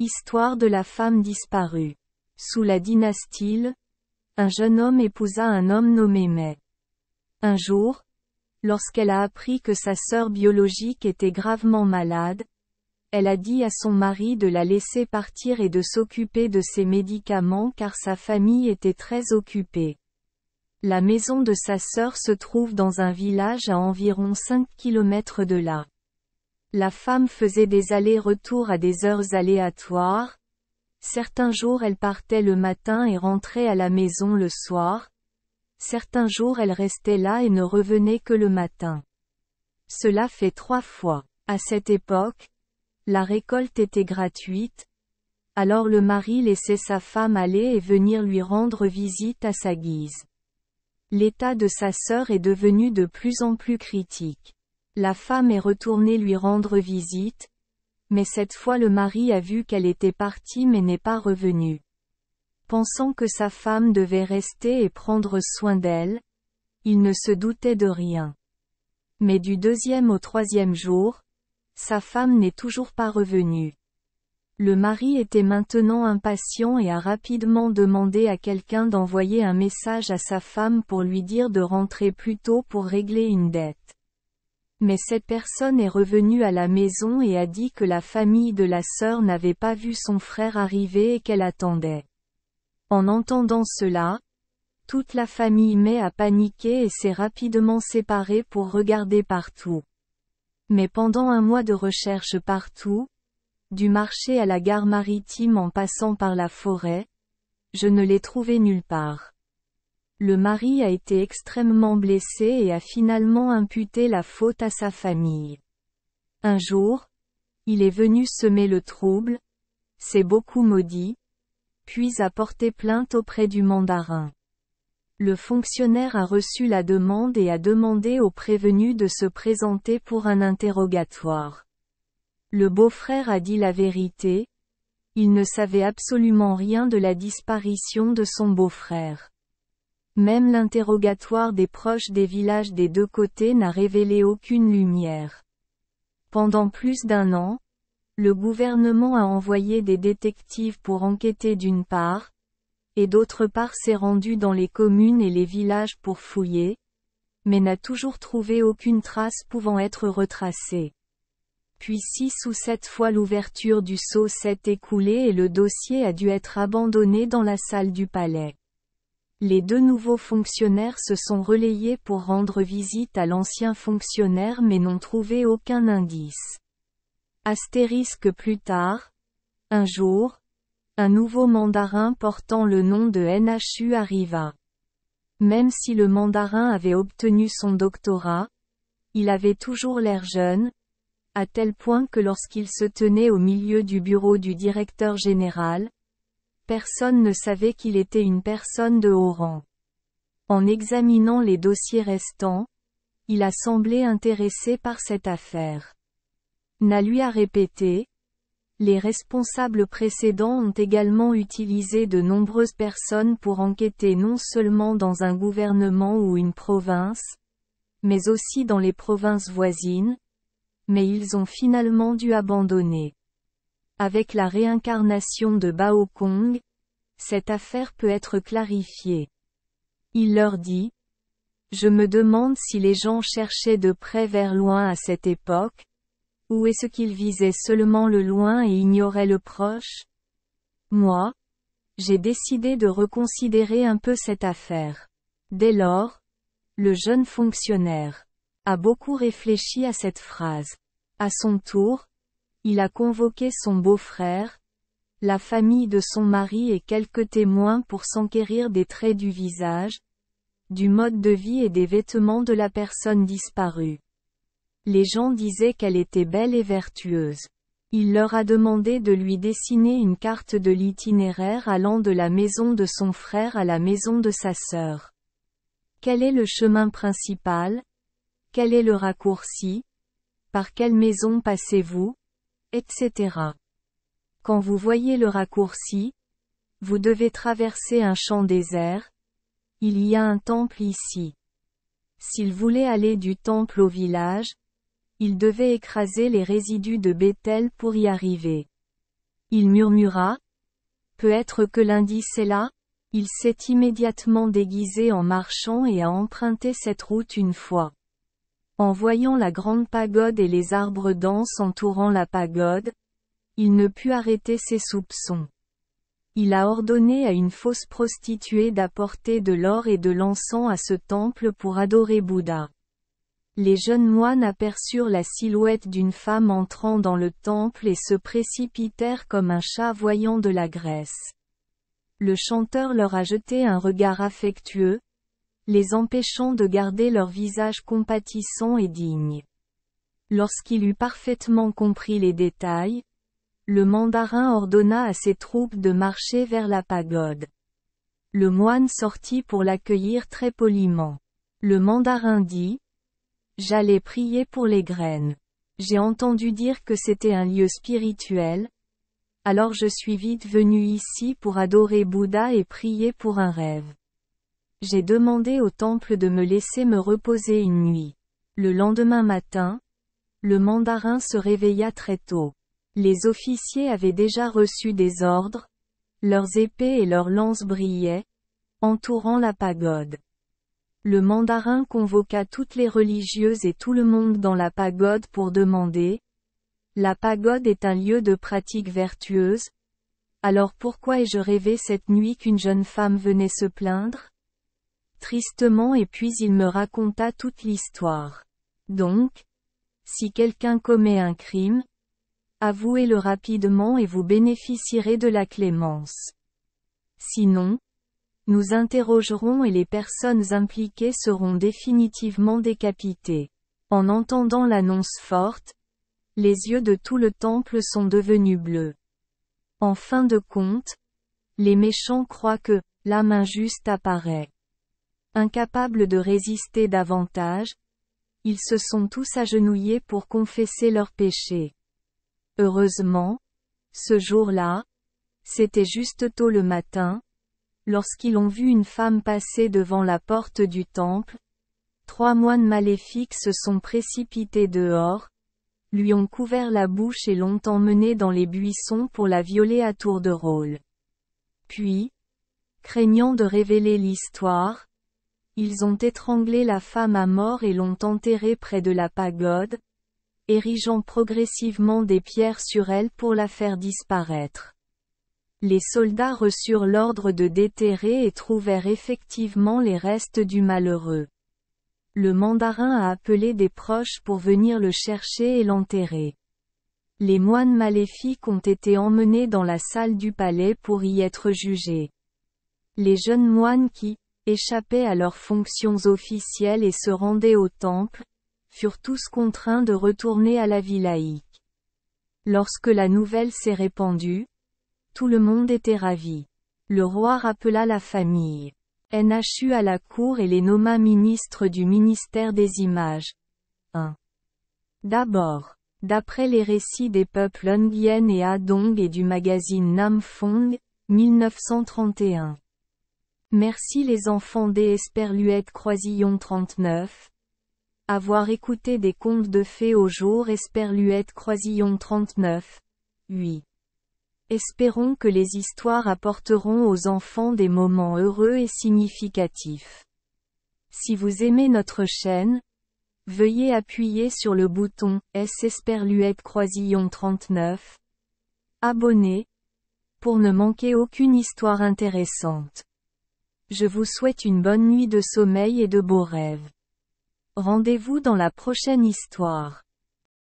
Histoire de la femme disparue. Sous la dynastie, un jeune homme épousa un homme nommé Mai. Un jour, lorsqu'elle a appris que sa sœur biologique était gravement malade, elle a dit à son mari de la laisser partir et de s'occuper de ses médicaments car sa famille était très occupée. La maison de sa sœur se trouve dans un village à environ 5 km de là. La femme faisait des allers-retours à des heures aléatoires. Certains jours elle partait le matin et rentrait à la maison le soir. Certains jours elle restait là et ne revenait que le matin. Cela fait 3 fois. À cette époque, la récolte était gratuite. Alors le mari laissait sa femme aller et venir lui rendre visite à sa guise. L'état de sa sœur est devenu de plus en plus critique. La femme est retournée lui rendre visite, mais cette fois le mari a vu qu'elle était partie mais n'est pas revenue. Pensant que sa femme devait rester et prendre soin d'elle, il ne se doutait de rien. Mais du 2e au 3e jour, sa femme n'est toujours pas revenue. Le mari était maintenant impatient et a rapidement demandé à quelqu'un d'envoyer un message à sa femme pour lui dire de rentrer plus tôt pour régler une dette. Mais cette personne est revenue à la maison et a dit que la famille de la sœur n'avait pas vu son frère arriver et qu'elle attendait. En entendant cela, toute la famille Mai a paniqué et s'est rapidement séparée pour regarder partout. Mais pendant un mois de recherche partout, du marché à la gare maritime en passant par la forêt, je ne l'ai trouvée nulle part. Le mari a été extrêmement blessé et a finalement imputé la faute à sa famille. Un jour, il est venu semer le trouble, s'est beaucoup maudit, puis a porté plainte auprès du mandarin. Le fonctionnaire a reçu la demande et a demandé au prévenu de se présenter pour un interrogatoire. Le beau-frère a dit la vérité, il ne savait absolument rien de la disparition de son beau-frère. Même l'interrogatoire des proches des villages des deux côtés n'a révélé aucune lumière. Pendant plus d'1 an, le gouvernement a envoyé des détectives pour enquêter d'une part, et d'autre part s'est rendu dans les communes et les villages pour fouiller, mais n'a toujours trouvé aucune trace pouvant être retracée. Puis 6 ou 7 fois l'ouverture du sceau s'est écoulée et le dossier a dû être abandonné dans la salle du palais. Les 2 nouveaux fonctionnaires se sont relayés pour rendre visite à l'ancien fonctionnaire mais n'ont trouvé aucun indice. Astérisque plus tard, un jour, un nouveau mandarin portant le nom de Nhu arriva. Même si le mandarin avait obtenu son doctorat, il avait toujours l'air jeune, à tel point que lorsqu'il se tenait au milieu du bureau du directeur général, personne ne savait qu'il était une personne de haut rang. En examinant les dossiers restants, il a semblé intéressé par cette affaire. Lui a répété, les responsables précédents ont également utilisé de nombreuses personnes pour enquêter non seulement dans un gouvernement ou une province, mais aussi dans les provinces voisines, mais ils ont finalement dû abandonner. Avec la réincarnation de Bao Kong, cette affaire peut être clarifiée. Il leur dit, « Je me demande si les gens cherchaient de près vers loin à cette époque, ou est-ce qu'ils visaient seulement le loin et ignoraient le proche? Moi, j'ai décidé de reconsidérer un peu cette affaire. » Dès lors, le jeune fonctionnaire a beaucoup réfléchi à cette phrase. À son tour, il a convoqué son beau-frère, la famille de son mari et quelques témoins pour s'enquérir des traits du visage, du mode de vie et des vêtements de la personne disparue. Les gens disaient qu'elle était belle et vertueuse. Il leur a demandé de lui dessiner une carte de l'itinéraire allant de la maison de son frère à la maison de sa sœur. Quel est le chemin principal? Quel est le raccourci? Par quelle maison passez-vous? Etc. Quand vous voyez le raccourci, vous devez traverser un champ désert. Il y a un temple ici. S'il voulait aller du temple au village, il devait écraser les résidus de Bethel pour y arriver. Il murmura. Peut-être que l'indice est là? Il s'est immédiatement déguisé en marchand et a emprunté cette route une fois. En voyant la grande pagode et les arbres denses entourant la pagode, il ne put arrêter ses soupçons. Il a ordonné à une fausse prostituée d'apporter de l'or et de l'encens à ce temple pour adorer Bouddha. Les jeunes moines aperçurent la silhouette d'une femme entrant dans le temple et se précipitèrent comme un chat voyant de la graisse. Le chanteur leur a jeté un regard affectueux, les empêchant de garder leur visage compatissant et digne. Lorsqu'il eut parfaitement compris les détails, le mandarin ordonna à ses troupes de marcher vers la pagode. Le moine sortit pour l'accueillir très poliment. Le mandarin dit: « J'allais prier pour les graines. J'ai entendu dire que c'était un lieu spirituel, alors je suis vite venu ici pour adorer Bouddha et prier pour un rêve. J'ai demandé au temple de me laisser me reposer une nuit. Le lendemain matin, le mandarin se réveilla très tôt. Les officiers avaient déjà reçu des ordres, leurs épées et leurs lances brillaient, entourant la pagode. Le mandarin convoqua toutes les religieuses et tout le monde dans la pagode pour demander: « La pagode est un lieu de pratique vertueuse, alors pourquoi ai-je rêvé cette nuit qu'une jeune femme venait se plaindre ?» Tristement, et puis il me raconta toute l'histoire. Donc, si quelqu'un commet un crime, avouez-le rapidement et vous bénéficierez de la clémence. Sinon, nous interrogerons et les personnes impliquées seront définitivement décapitées. En entendant l'annonce forte, les yeux de tout le temple sont devenus bleus. En fin de compte, les méchants croient que l'âme injuste apparaît. Incapables de résister davantage, ils se sont tous agenouillés pour confesser leurs péchés. Heureusement, ce jour-là, c'était juste tôt le matin, lorsqu'ils ont vu une femme passer devant la porte du temple, 3 moines maléfiques se sont précipités dehors, lui ont couvert la bouche et l'ont emmenée dans les buissons pour la violer à tour de rôle. Puis, craignant de révéler l'histoire, ils ont étranglé la femme à mort et l'ont enterrée près de la pagode, érigeant progressivement des pierres sur elle pour la faire disparaître. Les soldats reçurent l'ordre de déterrer et trouvèrent effectivement les restes du malheureux. Le mandarin a appelé des proches pour venir le chercher et l'enterrer. Les moines maléfiques ont été emmenés dans la salle du palais pour y être jugés. Les jeunes moines qui échappaient à leurs fonctions officielles et se rendaient au temple, furent tous contraints de retourner à la vie laïque. Lorsque la nouvelle s'est répandue, tout le monde était ravi. Le roi rappela la famille NHU à la cour et les nomma ministres du ministère des Images. 1. D'abord, d'après les récits des peuples Nguyen et Adong et du magazine Nam Phong, 1931. Merci les enfants des Esperluette Croisillon 39. Avoir écouté des contes de fées au jour Esperluette Croisillon 39. 8. Espérons que les histoires apporteront aux enfants des moments heureux et significatifs. Si vous aimez notre chaîne, veuillez appuyer sur le bouton S Esperluette Croisillon 39. Abonner, pour ne manquer aucune histoire intéressante. Je vous souhaite une bonne nuit de sommeil et de beaux rêves. Rendez-vous dans la prochaine histoire.